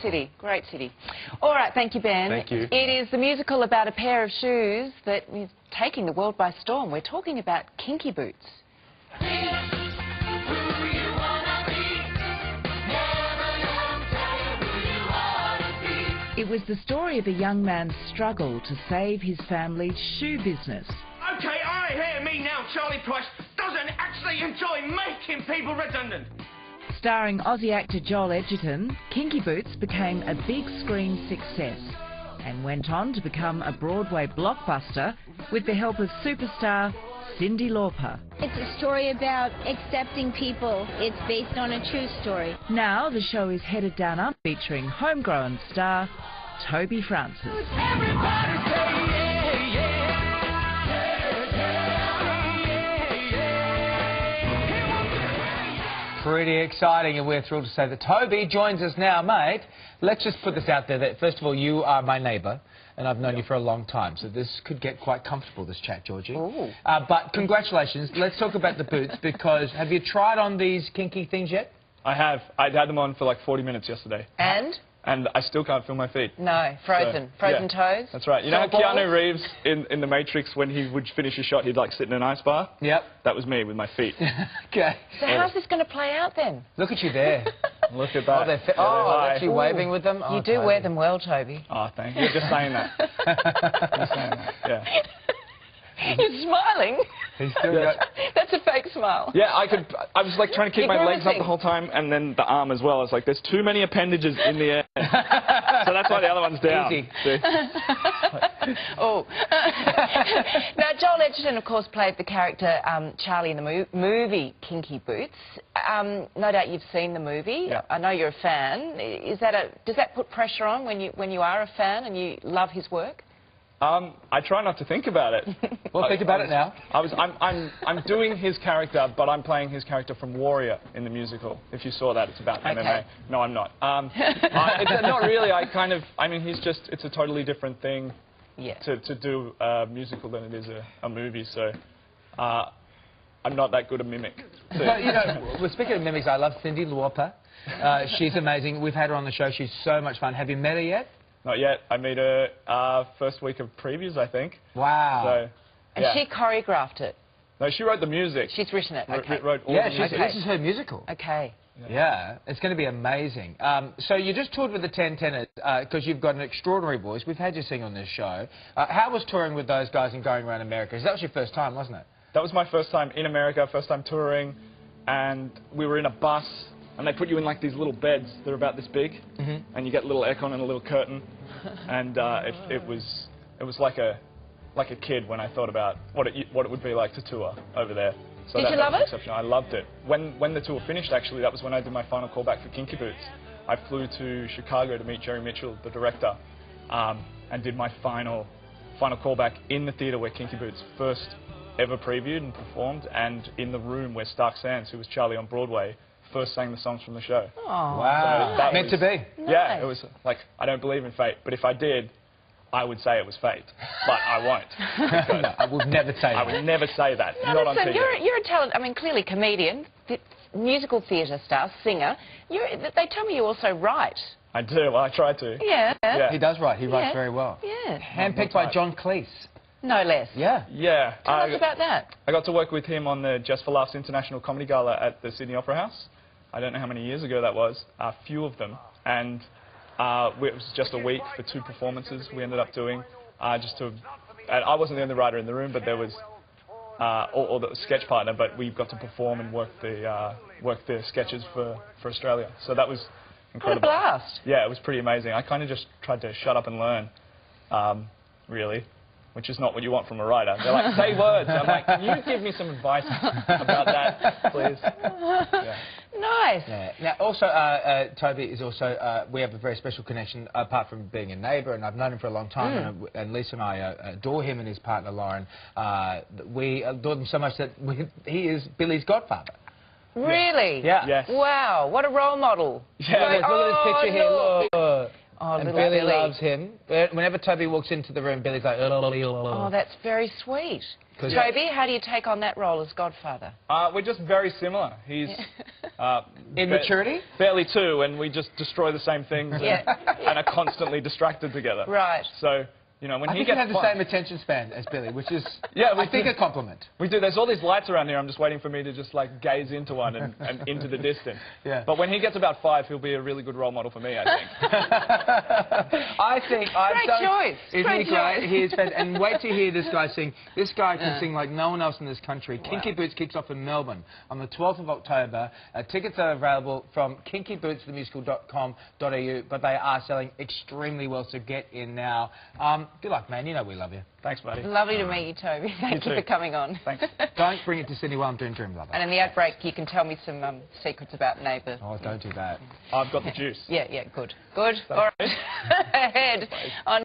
city, great city. All right, thank you, Ben. Thank you. It is the musical about a pair of shoes that is taking the world by storm. We're talking about Kinky Boots. It was the story of a young man's struggle to save his family's shoe business. OK, I hear me now, Charlie Price doesn't actually enjoy making people redundant. Starring Aussie actor Joel Edgerton, Kinky Boots became a big screen success and went on to become a Broadway blockbuster with the help of superstar Cyndi Lauper. It's a story about accepting people. It's based on a true story. Now the show is headed down under, featuring homegrown star Toby Francis. Everybody say yeah, yeah. Pretty exciting, and we're thrilled to say that Toby joins us now, mate. Let's just put this out there that, first of all, you are my neighbour, and I've known you for a long time, so this could get quite comfortable, this chat, Georgie. But congratulations. Let's talk about the boots, because have you tried on these kinky things yet? I have. I'd had them on for like 40 minutes yesterday. And? And I still can't feel my feet. No, frozen. So, frozen toes? That's right. You know how Keanu Reeves in The Matrix, when he would finish a shot, he'd like sit in an ice bar? Yep. That was me with my feet. Okay. So how's this going to play out then? Look at you there. Look at that. Oh, they're actually waving with them. Oh, you do wear them well, Toby. Oh, thank you. You're just saying that. Just saying that. Yeah. You're smiling. He's still got... That's a fake smile. Yeah, I was like trying to keep my legs up the whole time, and then the arm as well. I was like, there's too many appendages in the air. So that's why the other one's down. Easy. Oh. Now, Joel Edgerton, of course, played the character Charlie in the movie Kinky Boots. No doubt you've seen the movie. Yeah. I know you're a fan. Does that put pressure on when you are a fan and you love his work? I try not to think about it. Well, think about it now. I'm doing his character, but I'm playing his character from Warrior in the musical. If you saw that, it's about MMA. No, I'm not. It's not really. I mean, it's a totally different thing to do a musical than it is a movie. So I'm not that good a mimic. But, you know, well, speaking of mimics, I love Cyndi Lauper. She's amazing. We've had her on the show. She's so much fun. Have you met her yet? Not yet. I met her first week of previews, I think. Wow. So, and she choreographed it? No, she wrote the music. She's written it, okay. Wrote all the music. This is her musical. Okay. Yeah, it's going to be amazing. So you just toured with the 10 Tenors because you've got an extraordinary voice. We've had you sing on this show. How was touring with those guys and going around America? Because that was your first time, wasn't it? That was my first time in America, first time touring, and we were in a bus. And they put you in like these little beds. They're about this big, and you get a little aircon and a little curtain. And it was like a kid when I thought about what it would be like to tour over there. So Did you love it? Exceptional. I loved it. When the tour finished, actually, that was when I did my final callback for Kinky Boots. I flew to Chicago to meet Jerry Mitchell, the director, and did my final callback in the theatre where Kinky Boots first ever previewed and performed, and in the room where Stark Sands, who was Charlie on Broadway, first sang the songs from the show. Oh, wow. So meant to be. Nice. Yeah, it was like, I don't believe in fate, but if I did, I would say it was fate. But I won't. No, I would never say that. I would never say that. No, not listen, on TV. you're a talent, I mean, clearly comedian, musical theatre star, singer. They tell me you also write. I do. Well, I try to. Yeah. He does write. He writes very well. Yeah. Handpicked by John Cleese. No less. Yeah. Yeah. Tell us about that. I got to work with him on the Just for Laughs International Comedy Gala at the Sydney Opera House. I don't know how many years ago that was, a few of them, and it was just a week for 2 performances we ended up doing, and I wasn't the only writer in the room, but there was, or the sketch partner, but we got to perform and work the sketches for Australia, so that was incredible. What a blast. Yeah, it was pretty amazing. I kind of just tried to shut up and learn, really. Which is not what you want from a writer. They're like, say words. I'm like, can you give me some advice about that, please? Yeah. Nice. Yeah. Now, also, Toby is also, we have a very special connection, apart from being a neighbour, and I've known him for a long time, and Lisa and I adore him and his partner, Lauren. We adore them so much that he is Billy's godfather. Really? Yeah. Yes. Wow, what a role model. Yeah, look at this picture here, look. Oh, and little Billy Billy loves him. Whenever Toby walks into the room, Billy's like... Oh, that's very sweet. Toby, how do you take on that role as godfather? We're just very similar. He's... In maturity? Barely 2, and we just destroy the same things and are constantly distracted together. Right. So, you know, when I he think gets you have the same attention span as Billy, which is, I think, a compliment. We do. There's all these lights around here. I'm just waiting for me to just, like, gaze into one and into the distance. Yeah. But when he gets about 5, he'll be a really good role model for me, I think. Great choice. Isn't he great? He is fantastic. And wait to hear this guy sing. This guy can sing like no one else in this country. Wow. Kinky Boots kicks off in Melbourne on the 12th of October. Tickets are available from kinkybootsthemusical.com.au, but they are selling extremely well, so get in now. Good luck, man. You know we love you. Thanks, buddy. Lovely to meet you, Toby. Thank you for coming on. Thanks. Don't bring it to Sydney while I'm doing Dream Lover. And in the outbreak, you can tell me some secrets about Neighbour. Oh, don't do that. I've got the juice. Yeah, good. Good. All right. Ahead on